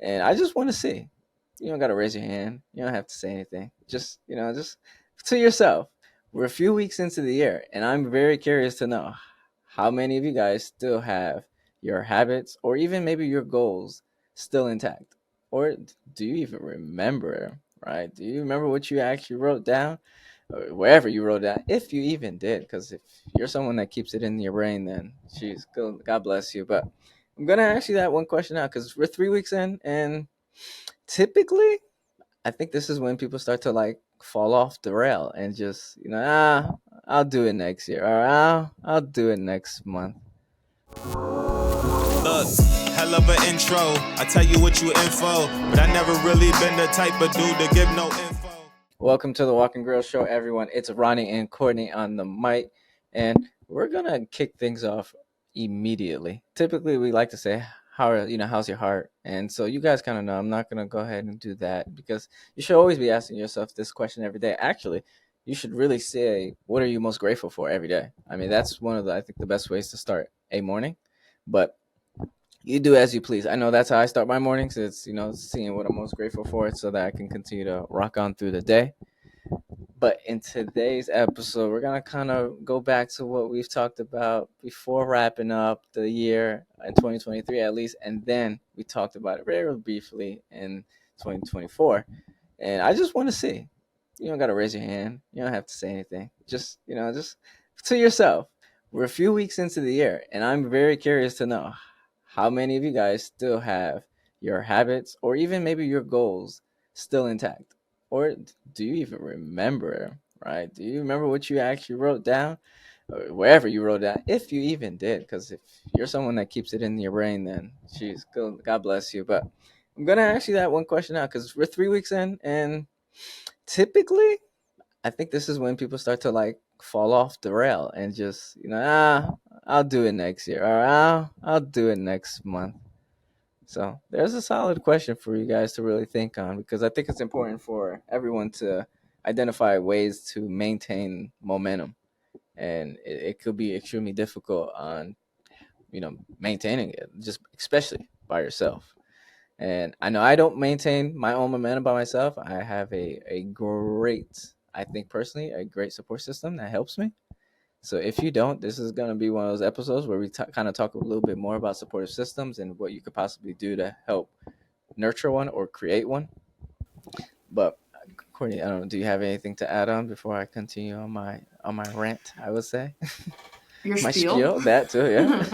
And I just want to see. You don't got to raise your hand. You don't have to say anything. Just to yourself. We're a few weeks into the year, and I'm very curious to know how many of you guys still have your habits or even maybe your goals still intact. Or do you even remember, right? Do you remember what you actually wrote down? Or wherever you wrote that, if you even did, because if you're someone that keeps it in your brain, then geez, God bless you. But I'm gonna ask you that one question now because we're 3 weeks in, and typically, I think this is when people start to like fall off the rail and just I'll do it next year, or I'll do it next month. Look, hell of an intro. I tell you what you info, but I never really been the type of dude to give no info. Welcome to the Walking Grill Show, everyone. It's Ronnie and Courtney on the mic, and we're gonna kick things off immediately. Typically, we like to say, how's your heart?" And so you guys kind of know I'm not gonna go ahead and do that because you should always be asking yourself this question every day. Actually, you should really say, "What are you most grateful for every day?" I mean, that's one of the I think the best ways to start a morning. But you do as you please. I know that's how I start my mornings. It's seeing what I'm most grateful for, so that I can continue to rock on through the day. But in today's episode, we're going to kind of go back to what we've talked about before wrapping up the year in 2023, at least. And then we talked about it very briefly in 2024. And I just want to see. You don't got to raise your hand. You don't have to say anything. Just to yourself. We're a few weeks into the year, and I'm very curious to know how many of you guys still have your habits or even maybe your goals still intact. Or do you even remember, right? Do you remember what you actually wrote down? Or wherever you wrote that, if you even did, because if you're someone that keeps it in your brain, then geez, God bless you. But I'm gonna ask you that one question now because we're 3 weeks in, and typically, I think this is when people start to like fall off the rail and just I'll do it next year, or I'll do it next month. So there's a solid question for you guys to really think on because I think it's important for everyone to identify ways to maintain momentum, and it could be extremely difficult on maintaining it, just especially by yourself. And I know I don't maintain my own momentum by myself. I have a great, I think personally, a great support system that helps me. So if you don't, this is going to be one of those episodes where we kind of talk a little bit more about supportive systems and what you could possibly do to help nurture one or create one. But Courtney, I don't know, do you have anything to add on before I continue on my rant? I would say Your my spiel? spiel, that too, yeah.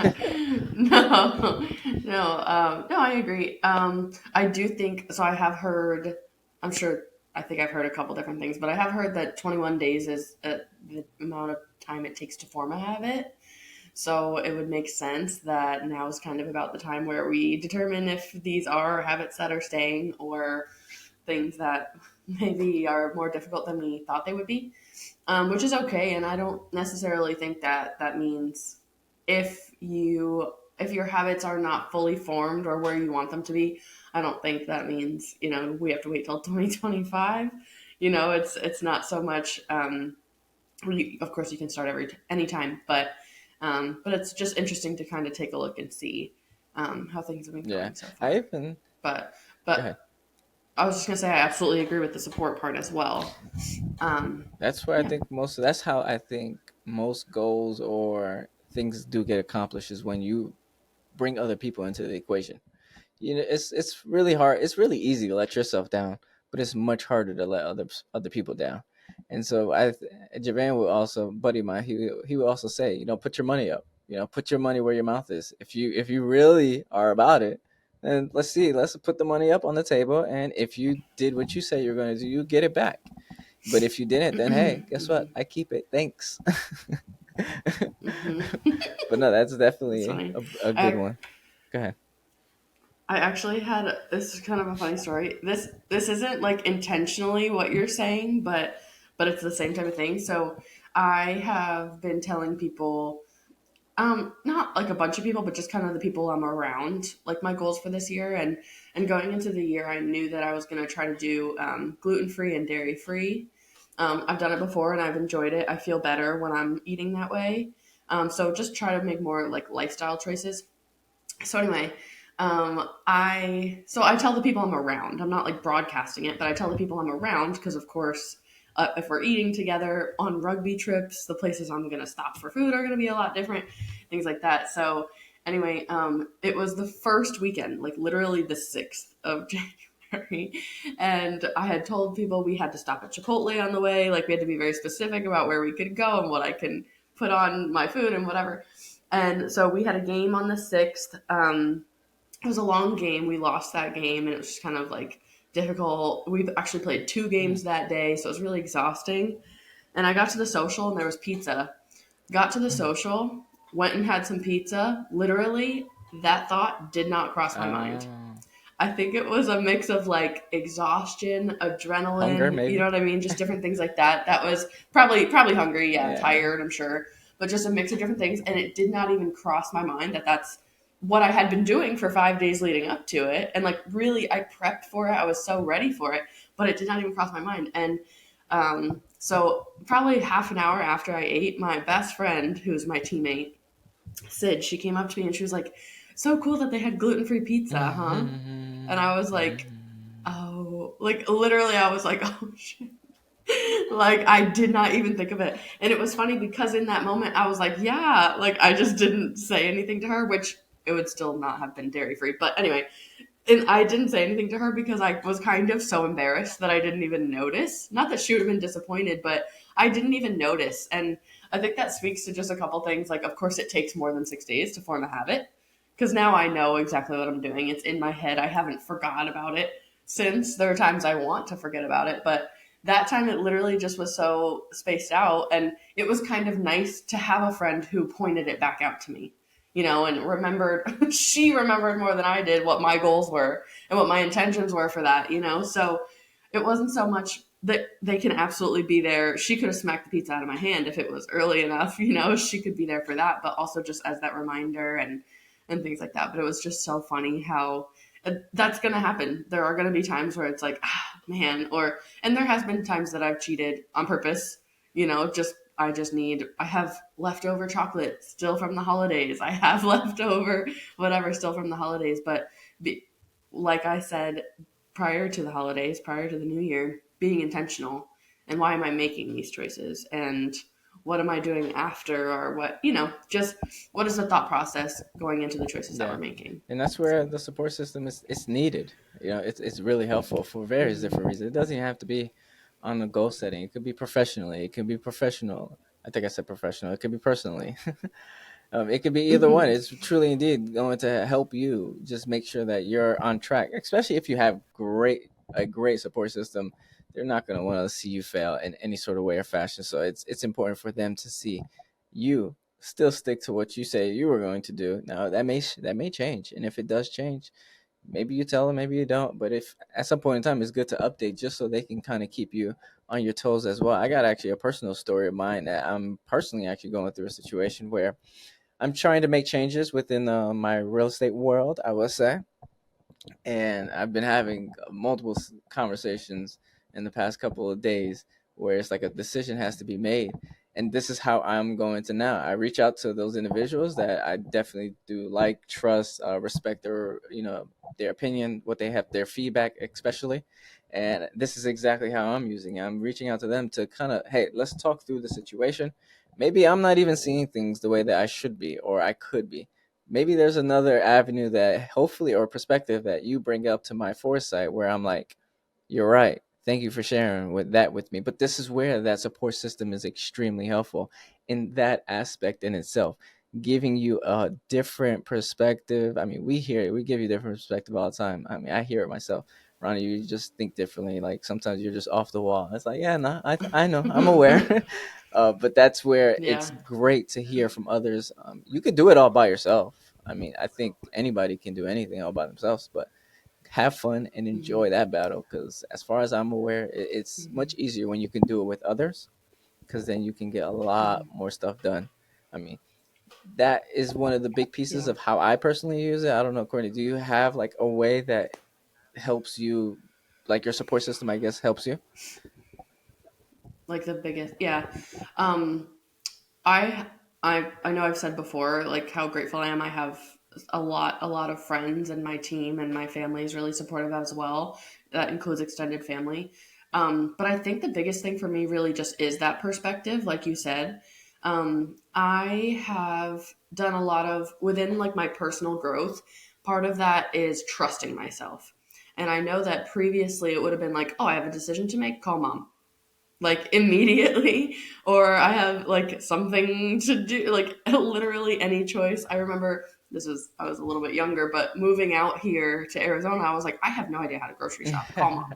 No, I agree. I do think so. I have heard. I'm sure. I think I've heard a couple different things, but I have heard that 21 days is the amount of time it takes to form a habit. So it would make sense that now is kind of about the time where we determine if these are habits that are staying or things that maybe are more difficult than we thought they would be, which is okay. And I don't necessarily think that that means if your habits are not fully formed or where you want them to be. I don't think that means we have to wait till 2025. It's not so much. Of course, you can start anytime, but it's just interesting to kind of take a look and see how things have been Yeah. going so I far. even But Go ahead. but I was just gonna say I absolutely agree with the support part as well. That's where I Yeah. think most. That's how I think most goals or things do get accomplished is when you bring other people into the equation. It's really hard. It's really easy to let yourself down, but it's much harder to let other people down. And so Javan would also, buddy of mine, he would also say, put your money up. Put your money where your mouth is. If you really are about it, then let's put the money up on the table. And if you did what you say you're going to do, you get it back. But if you didn't, then hey, guess what? I keep it. Thanks. Hmm. But no, that's It's definitely funny. a good I one. Go ahead. I actually had this is kind of a funny story. This isn't like intentionally what you're saying, but it's the same type of thing. So I have been telling people, not like a bunch of people, but just kind of the people I'm around, like my goals for this year. And going into the year, I knew that I was going to try to do gluten free and dairy free. I've done it before and I've enjoyed it. I feel better when I'm eating that way. So just try to make more like lifestyle choices. So anyway, I tell the people I'm around. I'm not like broadcasting it, but I tell the people I'm around because, of course, if we're eating together on rugby trips, the places I'm gonna stop for food are gonna be a lot different, things like that. So anyway, it was the first weekend, like literally the 6th of January, and I had told people we had to stop at Chipotle on the way. Like we had to be very specific about where we could go and what I can put on my food and whatever. And so we had a game on the 6th. It was a long game. We lost that game, and it was just kind of like difficult. We actually played 2 games that day, so it was really exhausting. And I got to the social, and there was pizza. Got to the Mm. social, went and had some pizza. Literally, that thought did not cross my mind. Uh, I think it was a mix of like exhaustion, Hunger, adrenaline, you know maybe. what I mean? Just different things like that. That was probably hungry, yeah, Yeah. tired, I'm sure, but just a mix of different things. And it did not even cross my mind that that's what I had been doing for 5 days leading up to it. And like really, I prepped for it. I was so ready for it, but it did not even cross my mind. And so probably half an hour after I ate, my best friend, who's my teammate, Sid, she came up to me and she was like, "So cool that they had gluten-free pizza, huh?" And I was like, "Oh," like literally, I was like, "Oh shit." Like I did not even think of it. And it was funny because in that moment I was like, "Yeah," like I just didn't say anything to her, which it would still not have been dairy free. But anyway, and I didn't say anything to her because I was kind of so embarrassed that I didn't even notice. Not that she would have been disappointed, but I didn't even notice. And I think that speaks to just a couple things. Like, of course, it takes more than 6 days to form a habit because now I know exactly what I'm doing. It's in my head. I haven't forgot about it since. There are times I want to forget about it, but that time it literally just was so spaced out. And it was kind of nice to have a friend who pointed it back out to me, and remembered, she remembered more than I did what my goals were and what my intentions were for that. So it wasn't so much that they can absolutely be there. She could have smacked the pizza out of my hand if it was early enough, she could be there for that, but also just as that reminder and things like that. But it was just so funny how that's going to happen. There are going to be times where it's like, man, and there has been times that I've cheated on purpose, just I have leftover chocolate still from the holidays. I have leftover whatever still from the holidays. But be, like I said, prior to the holidays, prior to the new year, being intentional and why am I making these choices and what am I doing after or just what is the thought process going into the choices that Yeah. we're making. And that's where So, the support system is it's needed. It's really helpful for various mhm. different reasons. It doesn't even have to be on the goal setting. It could be professionally. It could be professional. I think I said professional. It could be personally. It could be either one. Mhm. It's truly indeed going to help you just make sure that you're on track, especially if you have a great support system. They're not going to want to see you fail in any sort of way or fashion. So it's important for them to see you still stick to what you say you were going to do. Now that may change, and if it does change, maybe you tell them, maybe you don't. But if at some point in time, it's good to update just so they can kind of keep you on your toes as well. I got actually a personal story of mine that I'm personally actually going through a situation where I'm trying to make changes within my real estate world, I will say, and I've been having multiple conversations in the past couple of days where it's like a decision has to be made. And this is how I'm going to now. I reach out to those individuals that I definitely do like, trust, respect their opinion, what they have, their feedback, especially. And this is exactly how I'm using it. I'm reaching out to them to kind of, hey, let's talk through the situation. Maybe I'm not even seeing things the way that I should be or I could be. Maybe there's another avenue that hopefully or perspective that you bring up to my foresight where I'm like, you're right. Thank you for sharing with me. But this is where that support system is extremely helpful in that aspect in itself, giving you a different perspective. I mean, we hear it, we give you different perspective all the time. I mean, I hear it myself. Ronnie, you just think differently. Like sometimes you're just off the wall. It's like, yeah, no, I know, I'm aware. But that's where Yeah. it's great to hear from others. You could do it all by yourself. I mean, I think anybody can do anything all by themselves, but have fun and Hmm. enjoy that battle because as far as I'm aware, it's Hmm. much easier when you can do it with others because then you can get a lot Hmm. more stuff done. I mean, that is one of the big pieces Yeah. of how I personally use it. I don't know, Courtney, do you have like a way that helps you, like your support system, I guess, helps you? Like the biggest, yeah. Um, I I know I've said before like how grateful I am. I have a lot of friends, and my team and my family is really supportive as well. That includes extended family. But I think the biggest thing for me really just is that perspective, like you said. I have done a lot of within like my personal growth. Part of that is trusting myself. And I know that previously it would have been like, oh, I have a decision to make, call mom like immediately, or I have like something to do, like literally any choice. I remember I was a little bit younger, but moving out here to Arizona, I was like, I have no idea how to grocery shop. Call mom.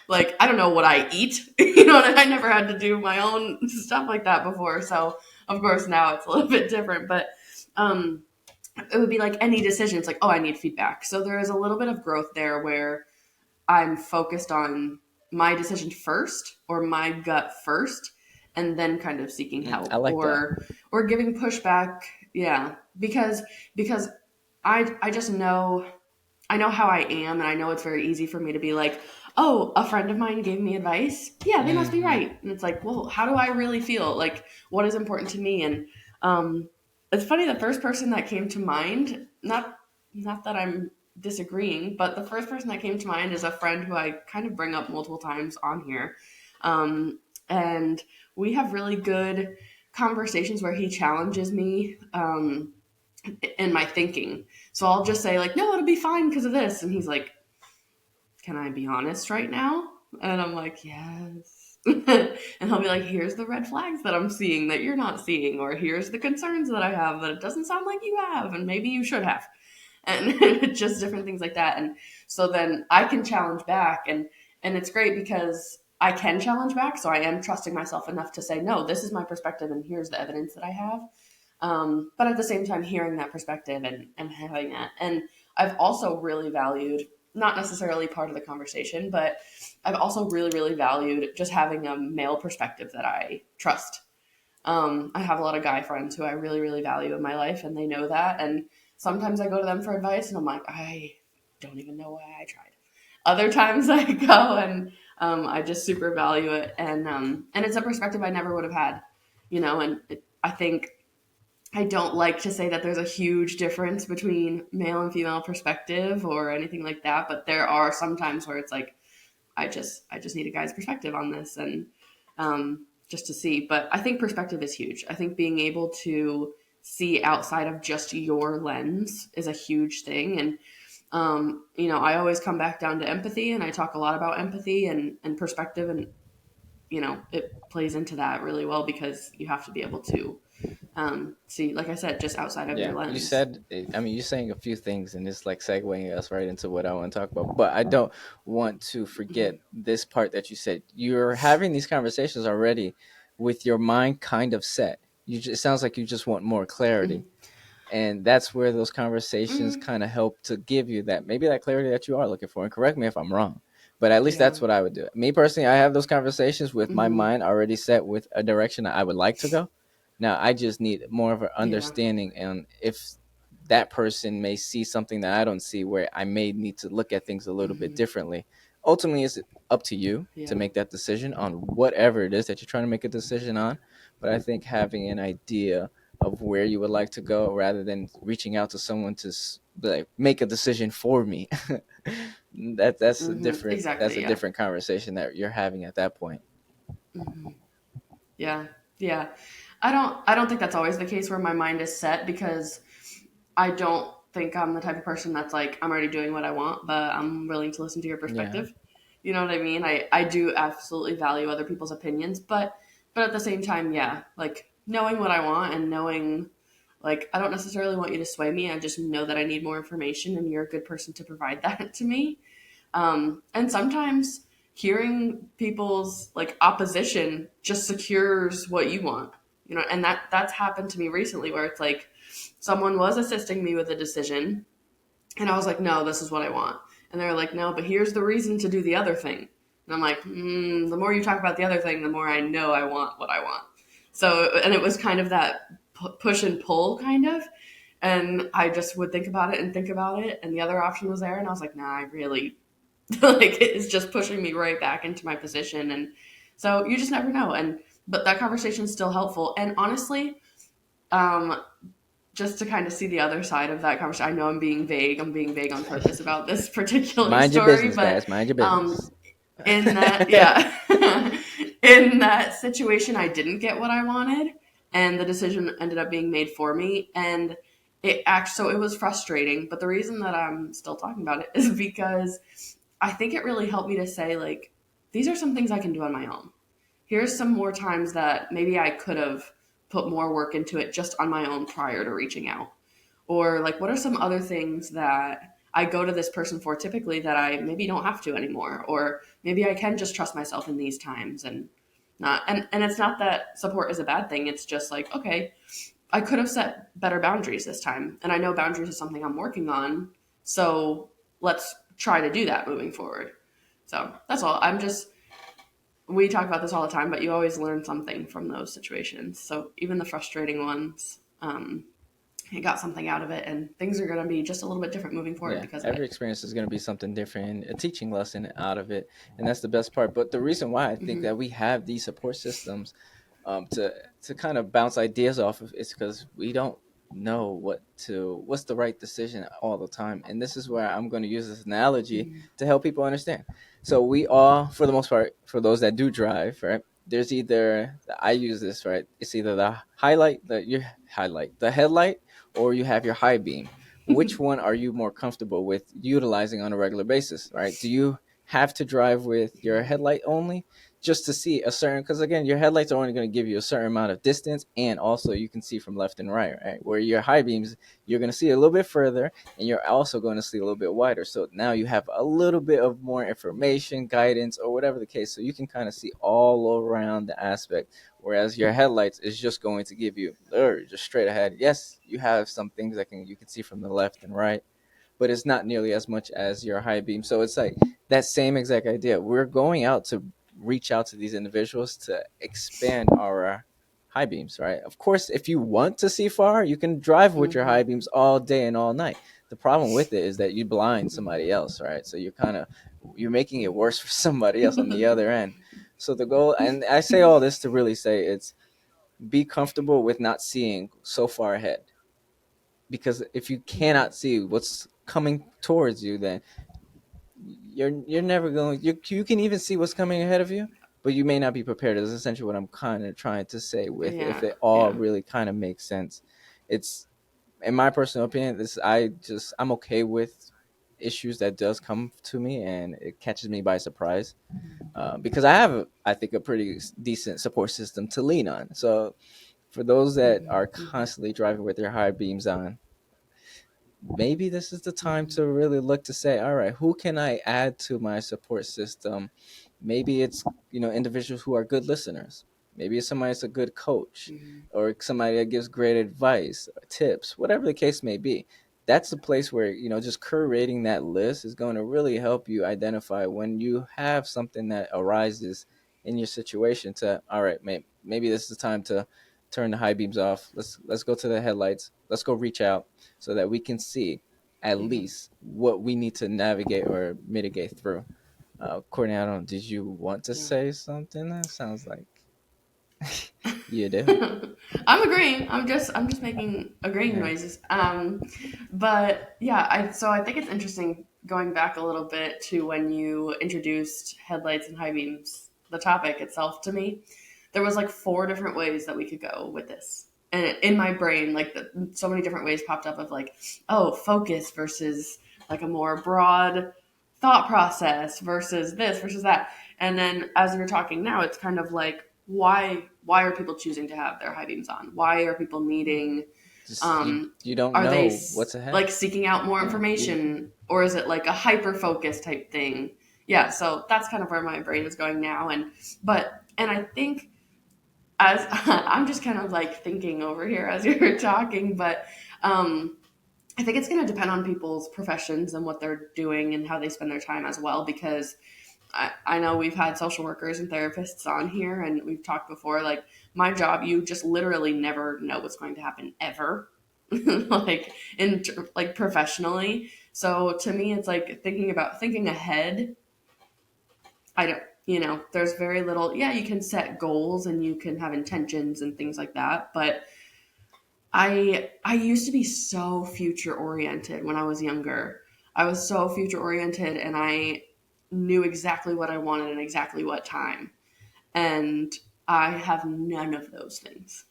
Like, I don't know what I eat. You know, and I never had to do my own stuff like that before. So of course now it's a little bit different, but um it would be like any decision. It's like, oh, I need feedback. So there is a little bit of growth there where I'm focused on my decision first or my gut first, and then kind of seeking I help like that. or giving pushback. Yeah, because I just know, I know how I am, and I know it's very easy for me to be like, oh, a friend of mine gave me advice. Yeah, they must be Hmm. right. And it's like, well, how do I really feel? Like, what is important to me? And um, it's funny, the first person that came to mind, not that I'm disagreeing, but the first person that came to mind is a friend who I kind of bring up multiple times on here. Um, and we have really good conversations where he challenges me. In my thinking. So I'll just say like, no, it'll be fine because of this. And he's like, can I be honest right now? And I'm like, yes. And he'll be like, here's the red flags that I'm seeing that you're not seeing, or here's the concerns that I have that it doesn't sound like you have, and maybe you should have. And just different things like that. And so then I can challenge back, and it's great because I can challenge back. So I am trusting myself enough to say, no, this is my perspective, and here's the evidence that I have. But at the same time, hearing that perspective and having that. And I've also really valued, not necessarily part of the conversation, but I've also really, really valued just having a male perspective that I trust. I have a lot of guy friends who I really, really value in my life, and they know that. And sometimes I go to them for advice, and I'm like, I don't even know why I tried. Other times I go and I just super value it, and it's a perspective I never would have had, you know. And I think I don't like to say that there's a huge difference between male and female perspective or anything like that, but there are some times where it's like I just need a guy's perspective on this, and just to see. But I think perspective is huge. I think being able to see outside of just your lens is a huge thing, and I always come back down to empathy, and I talk a lot about empathy and perspective, and it plays into that really well because you have to be able to see, like I said, just outside of your Yeah, you lens. said. I mean, you're saying a few things, and it's like segueing us right into what I want to talk about. But I don't want to Mm-hmm. forget this part that you said. You're having these conversations already with your mind kind of set. It sounds like you just want more clarity, and that's where those conversations Mm-hmm. kind of help to give you that, maybe that clarity that you are looking for. And correct me if I'm wrong, but at least Yeah. that's what I would do. Me personally, I have those conversations with my Mm-hmm. mind already set with a direction that I would like to go. Now I just need more of an Yeah. understanding, and if that person may see something that I don't see, where I may need to look at things a little bit Mm-hmm. differently. Ultimately, it's up to you to Yeah. make that decision on whatever it is that you're trying to make a decision on. But I think having an idea of where you would like to go, rather than reaching out to someone to like make a decision for me, Mm-hmm. that's Exactly. a Yeah. different conversation that you're having at that point. Mm-hmm. Yeah. Yeah. I don't think that's always the case where my mind is set, because I don't think I'm the type of person that's like, I'm already doing what I want, but I'm willing to listen to your Yeah. perspective. You know what I mean? I do absolutely value other people's opinions, but at the same time, yeah, like knowing what I want and knowing, like, I don't necessarily want you to sway me. I just know that I need more information, and you're a good person to provide that to me. And sometimes hearing people's like opposition just secures what you want, and that's happened to me recently, where it's like someone was assisting me with a decision, and I was like, no, this is what I want. And they're like, no, but here's the reason to do the other thing. And I'm like, the more you talk about the other thing, the more I know I want what I want. So, and it was kind of that push and pull kind of. And I just would think about it and think about it. And the other option was there. And I was like, nah, I really, like, it's just pushing me right back into my position. And so you just never know. But that conversation is still helpful. And honestly, um, just to kind of see the other side of that conversation. I know I'm being vague. I'm being vague on purpose about this particular Mind your story, business, but guys. Mind your um, business. in that, yeah, in that situation, I didn't get what I wanted, and the decision ended up being made for me, and so it was frustrating. But the reason that I'm still talking about it is because I think it really helped me to say, like, these are some things I can do on my own. Here's some more times that maybe I could have put more work into it just on my own prior to reaching out. Or like, what are some other things that I go to this person for typically that I maybe don't have to anymore? Or maybe I can just trust myself in these times and not, and it's not that support is a bad thing. It's just like, okay, I could have set better boundaries this time. And I know boundaries is something I'm working on. So let's try to do that moving forward. So that's all. We talk about this all the time, but you always learn something from those situations. So even the frustrating ones, I got something out of it, and things are going to be just a little bit different moving forward Yeah, because of every it. experience is going to be something different, and a teaching lesson out of it, and that's the best part. But the reason why I think Mm-hmm. that we have these support systems, to kind of bounce ideas off of, is because we don't know what's the right decision all the time. And this is where I'm going to use this analogy Mm-hmm. to help people understand. So we all, for the most part, for those that do drive, right? There's either, I use this, right? It's either your highlight, the headlight, or you have your high beam. Which one are you more comfortable with utilizing on a regular basis, right? Do you have to drive with your headlight only just to see a certain, because again, your headlights are only going to give you a certain amount of distance, and also you can see from left and right, right? Where your high beams, you're going to see a little bit further, and you're also going to see a little bit wider. So now you have a little bit of more information, guidance, or whatever the case. So you can kind of see all around the aspect, whereas your headlights is just going to give you just straight ahead. Yes, you have some things that you can see from the left and right, but it's not nearly as much as your high beam. So it's like that same exact idea. We're going out to reach out to these individuals to expand our high beams, right? Of course, if you want to see far, you can drive with your Mm-hmm. high beams all day and all night. The problem with it is that you blind somebody Mm-hmm. else, right? So you're making it worse for somebody else on the other end. So the goal, and I say all this to really say, it's be comfortable with not seeing so far ahead, because if you Mm-hmm. cannot see what's coming towards you, then you're never going, you can even see what's coming ahead of you, but you may not be prepared. Is essentially what I'm kind of trying to say, with if Yeah. it all Yeah. really kind of makes sense. It's, in my personal opinion, this, I'm okay with issues that does come to me and it catches me by surprise, because I have, I think, a pretty decent support system to lean on. So for those that are Mm-hmm. Mm-hmm. constantly driving with their high beams on, maybe this is the time Mm-hmm. to really look to say, all right, who can I add to my support system? Maybe it's, individuals who are good listeners. Maybe it's somebody that's a good coach, Mm-hmm. or somebody that gives great advice, tips, whatever the case may be. That's a place where, just curating that list is going to really help you identify when you have something that arises in your situation to, all right, maybe this is the time to turn the high beams off. Let's go to the headlights. Let's go reach out so that we can see at Mm-hmm. least what we need to navigate or mitigate through. Courtney, I don't. Did you want to Yeah. say something? That sounds like you do. I'm agreeing. I'm just making agreeing Yeah. noises. But yeah, I think it's interesting going back a little bit to when you introduced headlights and high beams, the topic itself to me. There was like four different ways that we could go with this. And in my brain, like so many different ways popped up of like, oh, focus versus like a more broad thought process versus this versus that. And then as you're talking now, it's kind of like why are people choosing to have their high beams on? Why are people needing Just you don't are they know what's ahead. like seeking out more Yeah. information or is it like a hyper focus type thing? Yeah, so that's kind of where my brain is going now and I think as I'm just kind of like thinking over here as you're talking, but um I think it's going to depend on people's professions and what they're doing and how they spend their time as well because I know we've had social workers and therapists on here and we've talked before like my job you just literally never know what's going to happen ever like like professionally, so to me it's like thinking ahead. I don't, there's very little, yeah, you can set goals and you can have intentions and things like that, but I used to be so future oriented when I was younger. I was so future oriented, and I knew exactly what I wanted and exactly what time. And I have none of those things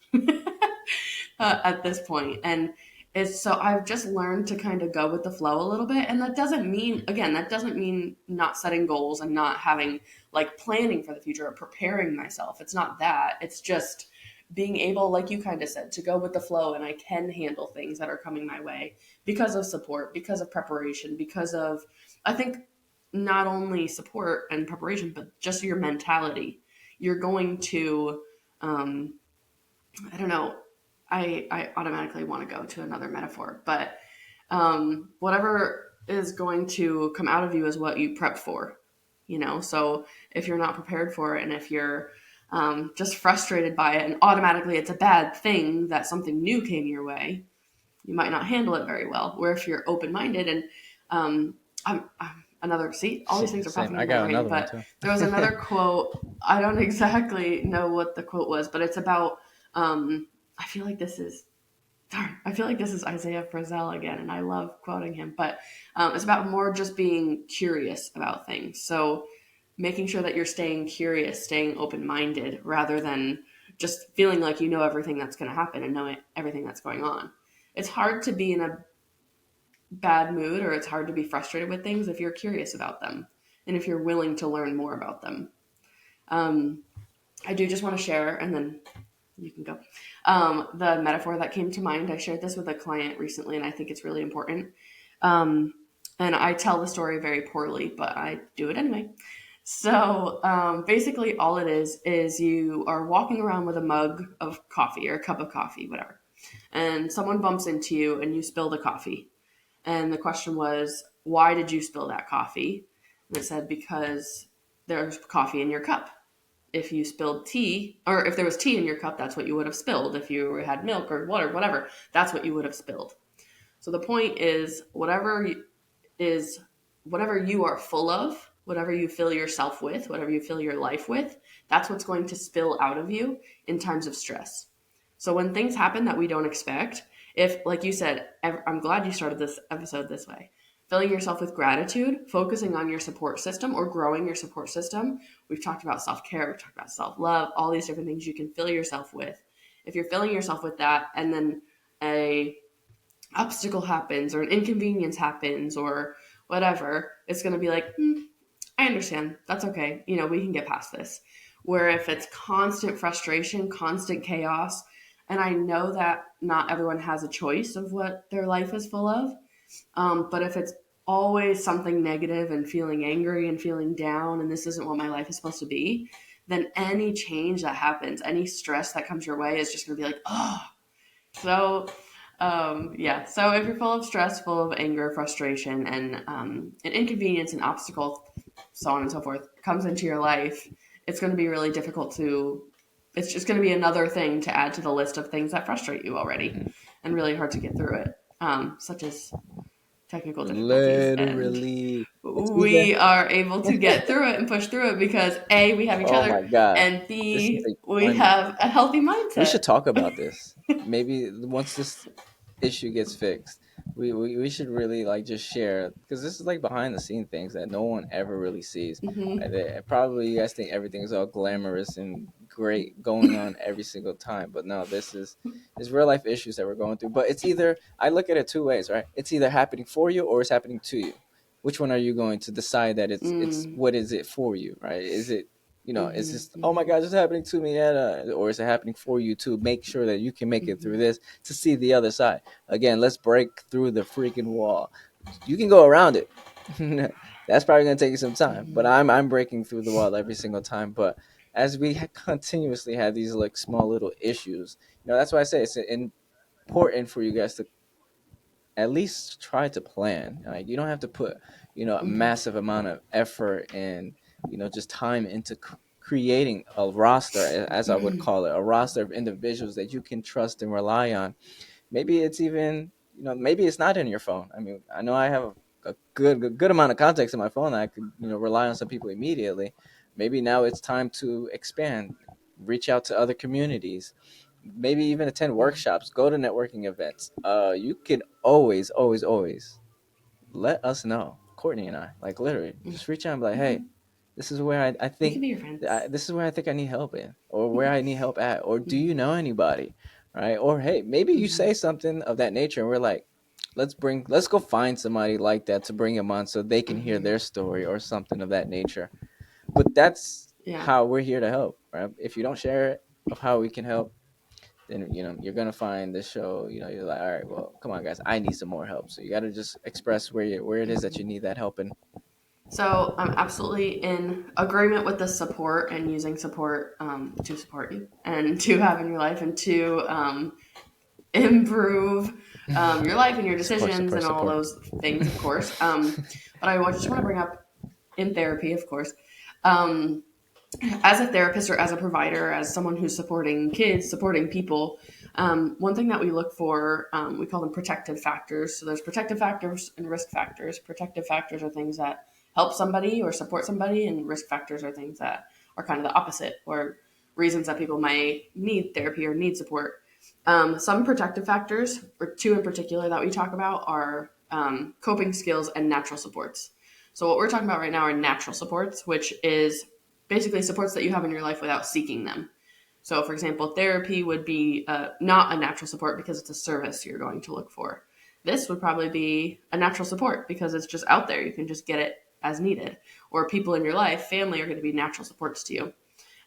at this point. And it's so I've just learned to kind of go with the flow a little bit. And that doesn't mean, again, that doesn't mean not setting goals and not having like planning for the future or preparing myself. It's not that. It's just being able, like you kind of said, to go with the flow. And I can handle things that are coming my way because of support, because of preparation, because of, I think, not only support and preparation, but just your mentality. You're going to, um, I don't know, I automatically want to go to another metaphor, but whatever is going to come out of you is what you prep for, you know? So if you're not prepared for it, and if you're just frustrated by it, and automatically it's a bad thing that something new came your way, you might not handle it very well. Where if you're open minded and I'm another, see, all these things are Same. popping I into my got brain, another one but too. there was another quote. I don't exactly know what the quote was, but it's about, I feel like this is, darn, I feel like this is Isaiah Frizzell again, and I love quoting him, but it's about more just being curious about things. So making sure that you're staying curious, staying open minded, rather than just feeling like you know everything that's going to happen and know everything that's going on. It's hard to be in a bad mood, or it's hard to be frustrated with things if you're curious about them and if you're willing to learn more about them. Um, I do just want to share, and then you can go. The metaphor that came to mind, I shared this with a client recently, and I think it's really important. Um, and I tell the story very poorly, but I do it anyway. So basically, all it is you are walking around with a mug of coffee or a cup of coffee, whatever, and someone bumps into you and you spill the coffee. And the question was, why did you spill that coffee? And it said, because there's coffee in your cup. If you spilled tea, or if there was tea in your cup, that's what you would have spilled. If you had milk or water, whatever, that's what you would have spilled. So the point is, is whatever you are full of, whatever you fill yourself with, whatever you fill your life with, that's what's going to spill out of you in times of stress. So when things happen that we don't expect, if, like you said, I'm glad you started this episode this way. Filling yourself with gratitude, focusing on your support system or growing your support system. We've talked about self care, we've talked about self love, all these different things you can fill yourself with. If you're filling yourself with that, and then a obstacle happens or an inconvenience happens or whatever, it's going to be like, I understand. That's okay. You know, we can get past this. Where if it's constant frustration, constant chaos, and I know that not everyone has a choice of what their life is full of, but if it's always something negative and feeling angry and feeling down, and this isn't what my life is supposed to be, then any change that happens, any stress that comes your way is just going to be like, oh, so, yeah. So if you're full of stress, full of anger, frustration, and an inconvenience, an obstacle, so on and so forth, comes into your life, it's going to be really difficult to. It's just going to be another thing to add to the list of things that frustrate you already, and really hard to get through it, such as technical difficulties. And Literally, it's either we are able to get through it and push through it because A, we have each oh my other, god, and this is B, a we prime. have a healthy We should mindset. talk about this. Maybe once this issue gets fixed, we should really like just share because this is like behind the scene things that no one ever really sees. Hmm. Probably you guys think everything is all glamorous and great going on every single time, but no, this is real life issues that we're going through. But it's either I look at it two ways, right? It's either happening for you or it's happening to you. Which one are you going to decide that it's Mm. what is it for you, right? Is it is Mhm, this, oh my mhm, gosh, it's happening to me, yeah, or is it happening for you to make sure that you can make it through mhm, this to see the other side? Again, let's break through the freaking wall. You can go around it. That's probably gonna take you some time, but mhm, I'm breaking through the wall every single time. But as we continuously have these like small little issues, that's why I say it's important for you guys to at least try to plan. Like you don't have to put, a mhm, massive amount of effort and, just time into creating a roster, as I would call it, a roster of individuals that you can trust and rely on. Maybe it's even, maybe it's not in your phone. I mean, I know I have a good amount of contacts in my phone that I could, rely on some people immediately. Maybe now it's time to expand, reach out to other communities, maybe even attend workshops, go to networking events. You can always, always, always let us know, Courtney and I, like literally, Mm. just reach out and be like, Okay. hey, this is where I We can think be your friends. this is where I think I need help in, or where I need help at, or do you Mhm. know anybody, right? Or hey, maybe you Mhm. say something of that nature, and we're like, let's go find somebody like that to bring them on so they can hear Mhm. their story or something of that nature. But that's Yeah. how we're here to help, right? If you don't share it of how we can help, then you're gonna find this show. You're like, all right, well, come on, guys, I need some more help. So you got to just express where it is that you Mhm. need that help in. So I'm absolutely in agreement with the support and using support to support you and to have in your life and to improve your life and your Support, decisions support, and all support. those things, of course. But I just want to bring up in therapy, of course. Um, as a therapist or as a provider, as someone who's supporting kids, supporting people, one thing that we look for, we call them protective factors. So there's protective factors and risk factors. Protective factors are things that help somebody or support somebody, and risk factors are things that are kind of the opposite, or reasons that people might need therapy or need support. Some protective factors, or two in particular that we talk about, are coping skills and natural supports. So what we're talking about right now are natural supports, which is basically supports that you have in your life without seeking them. So, for example, therapy would be not a natural support because it's a service you're going to look for. This would probably be a natural support because it's just out there. You can just get it as needed. Or people in your life, family, are going to be natural supports to you.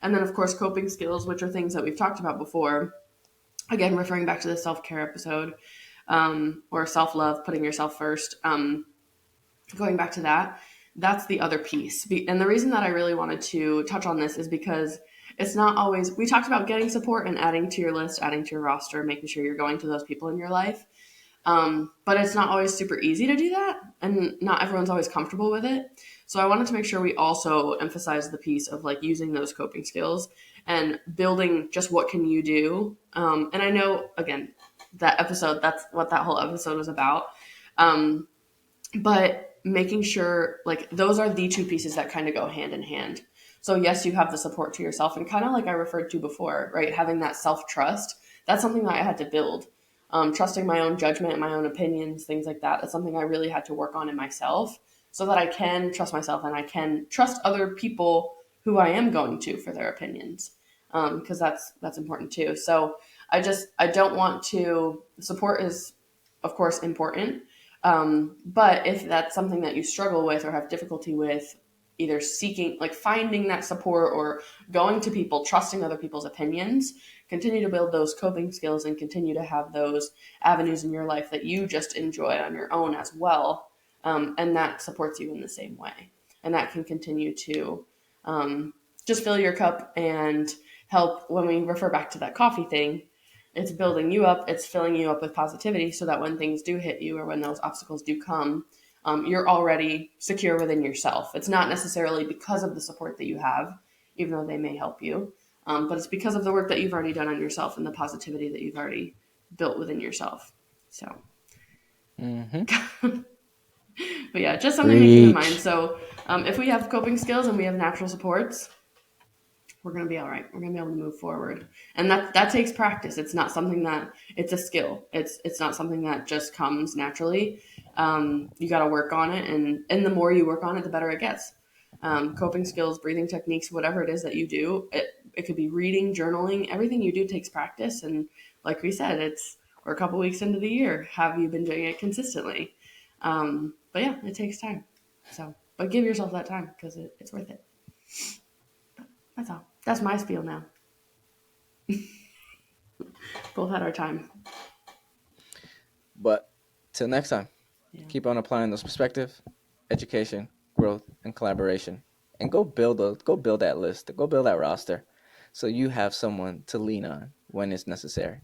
And then, of course, coping skills, which are things that we've talked about before. Again, referring back to the self care episode, or self love, putting yourself first. Going back to that, that's the other piece. And the reason that I really wanted to touch on this is because it's not always, we talked about getting support and adding to your list, adding to your roster, making sure you're going to those people in your life. But it's not always super easy to do that, and not everyone's always comfortable with it. So I wanted to make sure we also emphasize the piece of like using those coping skills and building just what can you do. And I know, again, that episode, that's what that whole episode was about. Um, but making sure like those are the two pieces that kind of go hand in hand. So yes, you have the support to yourself, and kind of like I referred to before, right? Having that self trust. That's something that I had to build. Trusting my own judgment, my own opinions, things like that. That's something I really had to work on in myself, so that I can trust myself and I can trust other people who I am going to for their opinions, because that's important too. So I don't want to. Support is, of course, important, but if that's something that you struggle with or have difficulty with, either seeking, like finding that support or going to people, trusting other people's opinions, continue to build those coping skills and continue to have those avenues in your life that you just enjoy on your own as well. And that supports you in the same way. And that can continue to just fill your cup and help. When we refer back to that coffee thing, it's building you up, it's filling you up with positivity so that when things do hit you or when those obstacles do come, you're already secure within yourself. It's not necessarily because of the support that you have, even though they may help you, but it's because of the work that you've already done on yourself and the positivity that you've already built within yourself. So, Mm-hmm. but yeah, just something to keep in mind. Preach. So, if we have coping skills and we have natural supports, we're going to be all right. We're going to be able to move forward. And that takes practice. It's not something that, it's a skill. It's not something that just comes naturally. You got to work on it. And the more you work on it, the better it gets. Coping skills, breathing techniques, whatever it is that you do, it could be reading, journaling, everything you do takes practice. And like we said, we're a couple weeks into the year. Have you been doing it consistently? But yeah, it takes time. So, but give yourself that time because it's worth it. That's all. That's my spiel now. Both had our time. But till next time, Yeah. keep on applying those perspective, education, growth, and collaboration, and go build that list, go build that roster, so you have someone to lean on when it's necessary.